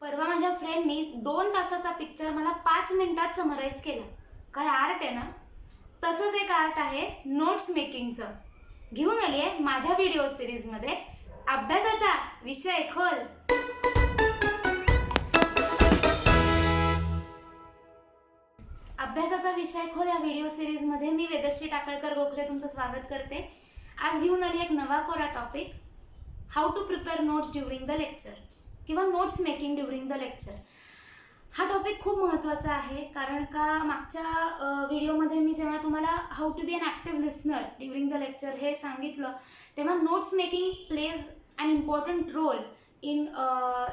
परवा माझ्या फ्रेंडनी 2 तासाचा पिक्चर मला 5 मिनिटात समराईज केला. काय आर्ट आहे ना. तसंच एक आर्ट आहे नोट्स मेकिंगचं. घेऊन आली आहे माझ्या व्हिडिओ सिरीजमध्ये अभ्यासाचा विषय खोल. अभ्यासाचा विषय खोल या व्हिडिओ सिरीजमध्ये मी वेदश्री टाकळकर गोखले तुमचं स्वागत करते. आज घेऊन आली एक नवा कोरा topic, how to prepare notes during the lecture किंवा notes making during the lecture. हा टॉपिक खूप महत्त्वाचा आहे, कारण का मागच्या व्हिडिओमध्ये मी जेव्हा तुम्हाला how to be an active listener during the lecture हे सांगितलं, तेव्हा notes making plays an important role in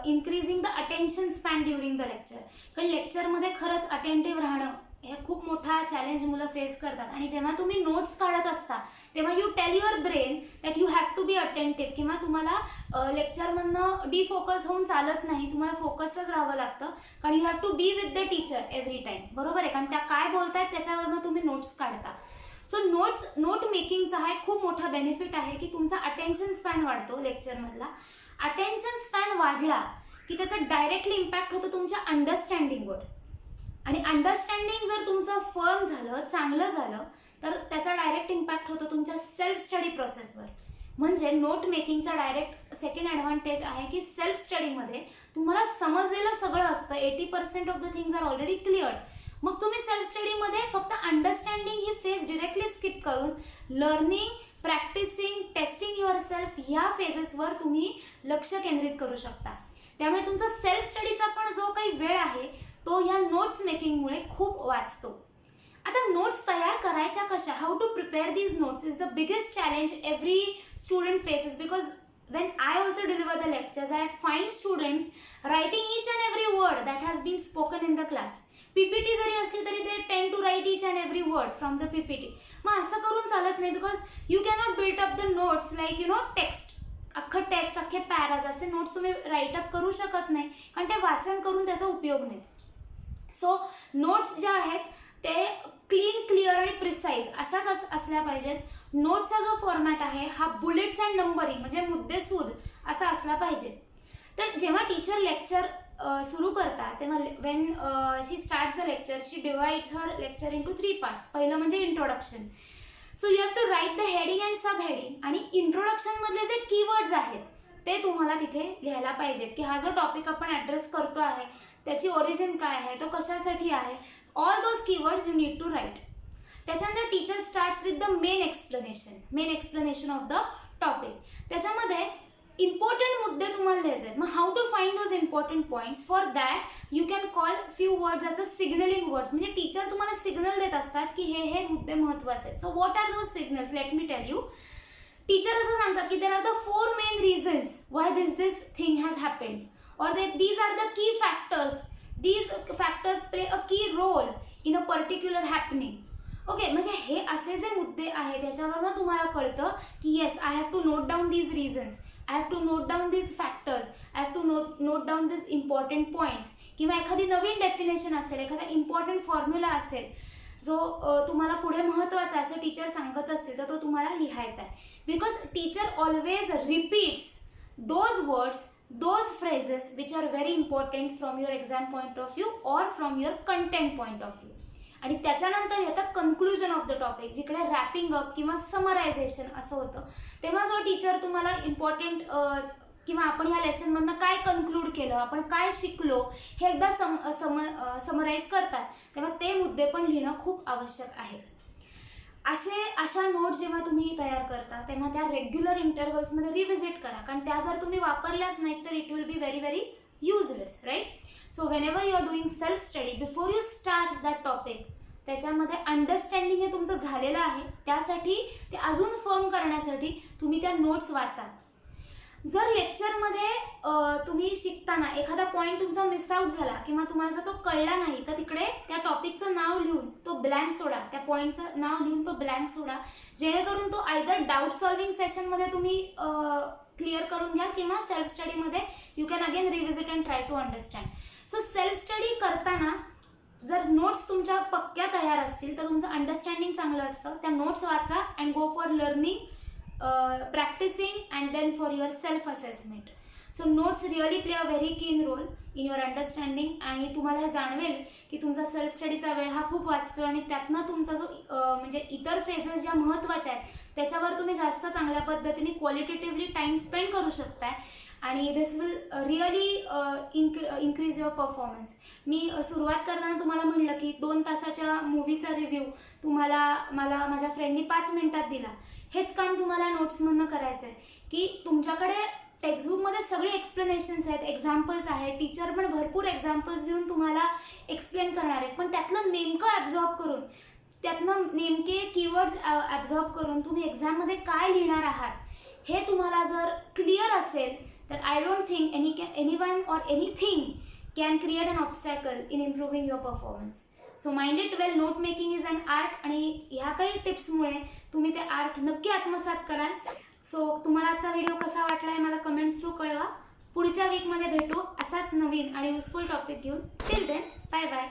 increasing the attention span during the lecture. कारण लेक्चरमध्ये खरंच अटेंटिव्ह राहणं हे खूप मोठा चॅलेंज मुलं फेस करतात. आणि जेव्हा तुम्ही नोट्स काढत असता तेव्हा you tell your brain that you have to be attentive, किंवा तुम्हाला लेक्चरमधनं डिफोकस होऊन चालत नाही, तुम्हाला फोकस्डच राहावं लागतं. कारण you have to be with the teacher every time, बरोबर आहे. कारण त्या काय बोलतायत त्याच्यावरनं तुम्ही नोट्स काढता. सो नोट मेकिंगचा हा एक खूप मोठा बेनिफिट आहे की तुमचा अटेन्शन स्पॅन वाढतो. लेक्चरमधला अटेन्शन स्पॅन वाढला की त्याचा डायरेक्टली इम्पॅक्ट होतो तुमच्या अंडरस्टँडिंगवर. आणि अंडरस्टँडिंग जर तुमचं फर्म झालं, चांगलं झालं, तर त्याचा डायरेक्ट इम्पॅक्ट होतो तुमच्या सेल्फ स्टडी प्रोसेसवर. म्हणजे नोट मेकिंगचा डायरेक्ट सेकंड ॲडव्हान्टेज आहे की सेल्फ स्टडीमध्ये तुम्हाला समजलेलं सगळं असतं. 80% of the things are already cleared. मग तुम्ही सेल्फ स्टडीमध्ये फक्त अंडरस्टँडिंग ही फेज डिरेक्टली स्किप करून learning, practising, testing yourself ह्या फेजेसवर तुम्ही लक्ष केंद्रित करू शकता. त्यामुळे तुमचा सेल्फ स्टडीचा पण जो काही वेळ आहे तो ह्या नोट्स मेकिंगमुळे खूप वाचतो. आता नोट्स तयार करायच्या कशा, how to prepare these notes is the biggest challenge every student faces. Because when I also deliver the lectures, I find students writing each and every word that has been spoken in the class. PPT जरी असली तरी ते tend to write each and every word from the PPT. मग असं करून चालत नाही, because you cannot build up the notes like text. अख्खं टेक्स्ट, अख्खे पॅराज असे नोट्स तुम्ही राईटअप करू शकत नाही, कारण ते वाचन करून त्याचा उपयोग नाही. सो नोट्स ज्या आहेत ते क्लीन, क्लिअर आणि प्रिसाईज अशाच असल्या पाहिजेत. नोट्सचा जो फॉर्मॅट आहे हा बुलेट्स अँड नंबरिंग म्हणजे मुद्देसूद असा असला पाहिजे. तर जेव्हा टीचर लेक्चर सुरू करतात तेव्हा when she starts the lecture, she divides her lecture into 3 parts. पहिलं म्हणजे introduction. So you have to write the heading and sub heading. आणि इंट्रोडक्शनमधले जे कीवर्ड्स आहेत ते तुम्हाला तिथे लिहायला पाहिजेत की हा जो टॉपिक आपण ॲड्रेस करतो आहे त्याची ओरिजिन काय आहे, तो कशासाठी आहे. All those keywords you need to write. त्याच्यानंतर teacher starts with the main explanation of the topic. त्याच्यामध्ये इम्पॉर्टंट मुद्दे तुम्हाला लिहायचे आहेत. मग how to find those important points, for that you can call few words as a signalling words. म्हणजे teacher तुम्हाला signal देत असतात की हे मुद्दे महत्त्वाचे आहेत. So what are those signals, let me tell you. Teacher असं सांगतात की there are the 4 main reasons why this thing has happened, or these are the key factors. These factors play a key role in a particular happening. Okay, म्हणजे हे असे जे मुद्दे आहेत याच्यावरनं तुम्हाला कळतं की yes, I have to note down these reasons, I have to note down these factors, I have to note down these important points. किंवा एखादी नवीन डेफिनेशन असेल, एखादा इम्पॉर्टंट फॉर्म्युला असेल जो तुम्हाला पुढे महत्त्वाचा आहे असं टीचर सांगत असते, तर तो तुम्हाला लिहायचा आहे. Because teacher always repeats those words, those phrases which are very important from your exam point of view or from your content point of view. आणि त्याच्यानंतर येतं कन्क्लुजन ऑफ द टॉपिक, जिकडे रॅपिंग अप किंवा समरायझेशन असं होतं. तेव्हा जो teacher तुम्हाला इम्पॉर्टंट किंवा आपण ह्या लेसनमधनं काय कन्क्लूड केलं, आपण काय शिकलो हे एकदा समराईज करतात, तेव्हा ते मुद्दे पण लिहिणं खूप आवश्यक आहे. अशा नोट्स जेव्हा तुम्ही तयार करता तेव्हा त्या रेग्युलर इंटरवल्समध्ये रिव्हिजिट करा, कारण त्या जर तुम्ही वापरल्याच नाहीत तर it will be very very useless, right. So whenever you are doing self study, before you start that topic, त्याच्यामध्ये अंडरस्टँडिंग हे तुमचं झालेलं आहे, त्यासाठी ते अजून फर्म करण्यासाठी तुम्ही त्या नोट्स वाचा. जर लेक्चरमध्ये तुम्ही शिकताना एखादा पॉईंट तुमचा मिस आउट झाला किंवा तुम्हाला जर तो कळला नाही, तर तिकडे त्या टॉपिकचं नाव लिहून तो ब्लँक सोडा, त्या पॉईंटचं नाव लिहून तो ब्लँक सोडा, जेणेकरून तो आयदर डाऊट सॉल्विंग सेशनमध्ये तुम्ही क्लिअर करून घ्या किंवा सेल्फ स्टडीमध्ये you can again revisit and try to understand. So self study करताना जर नोट्स तुमच्या पक्क्या तयार असतील तर तुमचं अंडरस्टँडिंग चांगलं असतं. त्या नोट्स वाचा and go for learning, practicing and then for your self assessment. So notes really play a very keen role. In your understanding, आणि तुम्हाला हे जाणवेल की तुमचा सेल्फ स्टडीचा वेळ हा खूप वाचतो आणि त्यातनं तुमचा जो म्हणजे इतर फेजेस ज्या महत्त्वाच्या आहेत त्याच्यावर तुम्ही जास्त चांगल्या पद्धतीने क्वालिटेटिव्हली टाईम स्पेंड करू शकताय आणि this will really increase your performance. मी सुरुवात करताना तुम्हाला म्हणलं की 2 तासाच्या मूवीचा रिव्ह्यू मला माझ्या फ्रेंडनी 5 मिनिटात दिला. हेच काम तुम्हाला नोट्समधनं करायचं आहे की तुमच्याकडे टेक्स्टबुकमध्ये सगळे एक्सप्लेनेशन्स आहेत, एक्झाम्पल्स आहेत, टीचर पण भरपूर एक्झाम्पल्स देऊन तुम्हाला एक्सप्लेन करणार आहेत, पण त्यातलं नेमकं ॲब्झॉर्ब करून त्यातनं नेमके कीवर्ड्स ॲब्झॉर्ब करून तुम्ही एक्झाममध्ये काय लिहिणार आहात हे तुम्हाला जर क्लिअर असेल तर I don't think anyone or anything can create an obstacle in improving your performance. So mind it well, note making is an art आणि ह्या काही टिप्समुळे तुम्ही ते आर्ट नक्की आत्मसात कराल. सो तुम्हाला आजचा व्हिडिओ कसा वाटला आहे मला कमेंट्स थ्रू कळवा. पुढच्या वीकमध्ये भेटू असाच नवीन आणि युजफुल टॉपिक घेऊन. Till then, bye bye.